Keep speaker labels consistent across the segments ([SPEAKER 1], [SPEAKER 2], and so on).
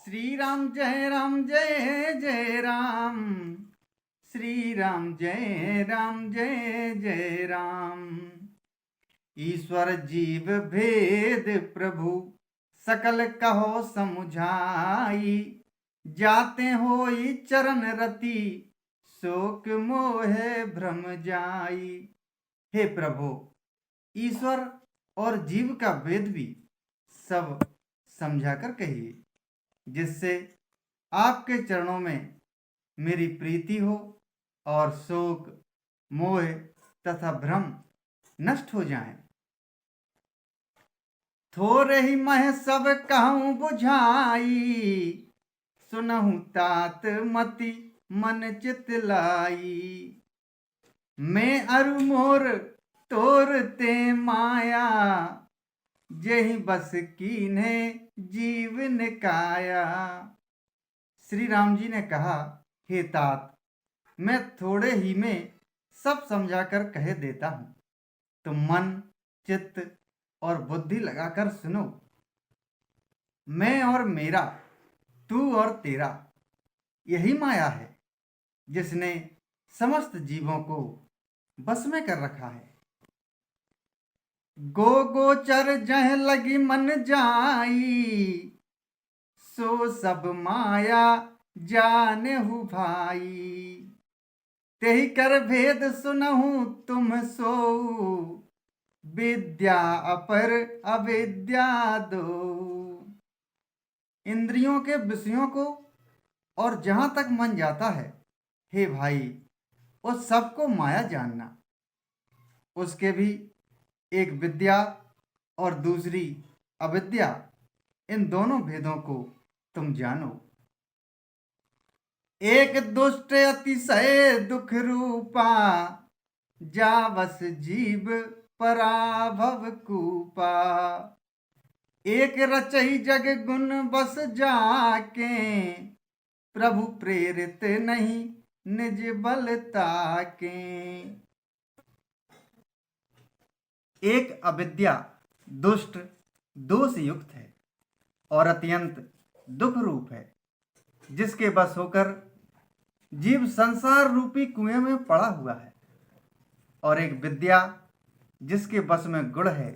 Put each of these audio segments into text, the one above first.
[SPEAKER 1] श्री राम जय जय राम। श्री राम जय जय राम। ईश्वर जीव भेद प्रभु सकल कहो समुझाई। जाते होई चरण रति शोक मोहे भ्रम जाई। हे प्रभु, ईश्वर और जीव का भेद भी सब समझाकर कहिए, जिससे आपके चरणों में मेरी प्रीति हो और शोक मोह तथा भ्रम नष्ट हो जाएं। थोड़े ही मह सब कहूँ बुझाई, सुनहु तात मति मन चित लाई। मैं अरु मोर तोरते माया, जेहि बस कीन्हे जीवन काया। श्री राम जी ने कहा, हे तात, मैं थोड़े ही में सब समझाकर कह देता हूं, तुम मन चित्त और बुद्धि लगाकर सुनो। मैं और मेरा, तू और तेरा, यही माया है जिसने समस्त जीवों को बस में कर रखा है। गोचर जह लगी मन जाई, सो सब माया जानहु भाई। तेहि कर भेद सुनहु तुम सो, विद्या अपर अविद्या दो। इंद्रियों के विषयों को और जहां तक मन जाता है, हे भाई, उस सबको माया जानना। उसके भी एक विद्या और दूसरी अविद्या, इन दोनों भेदों को तुम जानो। एक दुष्ट अतिशय दुख रूपा, जावस जीव पराभव कूपा। एक रचई जग गुण बस जाके, प्रभु प्रेरित नहीं निज बल ताके। एक अविद्या दुष्ट दोष युक्त है और अत्यंत दुख रूप है, जिसके बस होकर जीव संसार रूपी कुएं में पड़ा हुआ है। और एक विद्या जिसके बस में गुण है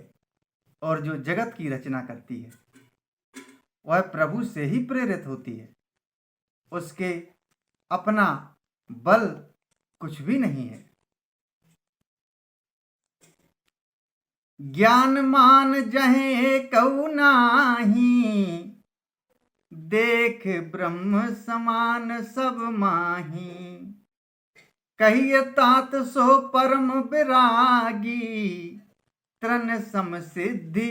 [SPEAKER 1] और जो जगत की रचना करती है, वह प्रभु से ही प्रेरित होती है। उसके अपना बल कुछ भी नहीं है। ज्ञान मान जहे कऊ नाही, देख ब्रह्म समान सब माही। कहिए तात सो परम विरागी, तृण सम सिद्धि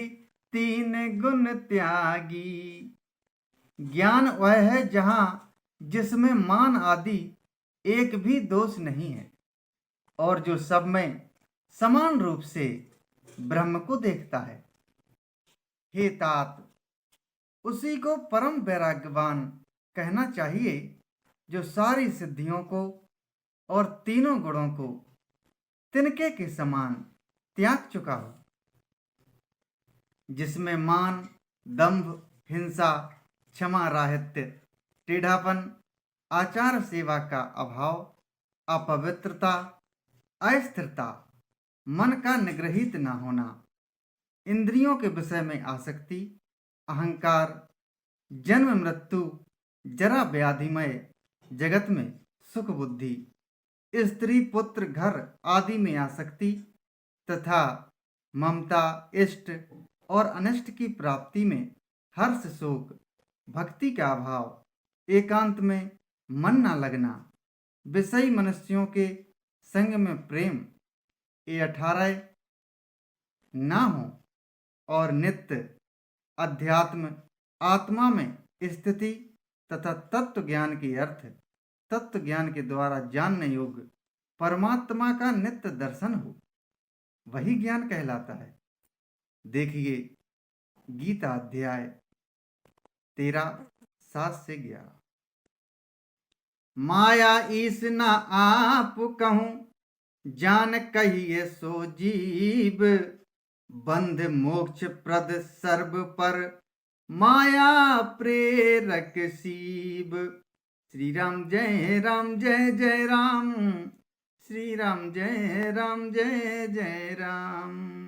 [SPEAKER 1] तीन गुण त्यागी। ज्ञान वह है जहां जिसमें मान आदि एक भी दोष नहीं है, और जो सब में समान रूप से ब्रह्म को देखता है। हे तात, उसी को परम वैराग्यवान कहना चाहिए, जो सारी सिद्धियों को और तीनों गुणों को तिनके के समान त्याग चुका हो। जिसमें मान, दंभ, हिंसा, क्षमा राहित्य, टेढ़ापन, आचार सेवा का अभाव, अपवित्रता, अस्थिरता, मन का निग्रहित न होना, इंद्रियों के विषय में आसक्ति, अहंकार, जन्म मृत्यु, जरा व्याधिमय जगत में सुख बुद्धि, स्त्री पुत्र घर आदि में आसक्ति तथा ममता, इष्ट और अनिष्ट की प्राप्ति में हर्ष शोक, भक्ति का अभाव, एकांत में मन न लगना, विषयी मनुष्यों के संग में प्रेम, ये 18 ना हो, और नित्य अध्यात्म आत्मा में स्थिति तथा तत्व ज्ञान के अर्थ, तत्व ज्ञान के द्वारा जानने योग्य परमात्मा का नित्य दर्शन हो, वही ज्ञान कहलाता है। देखिए गीता अध्याय 13 7 से 11। माया ईस न आप कहूं, जान कहिए सो जीव। बंध मोक्ष प्रद सर्व पर, माया प्रेरक शिव। श्री राम जय जय राम, श्री राम जय जय राम।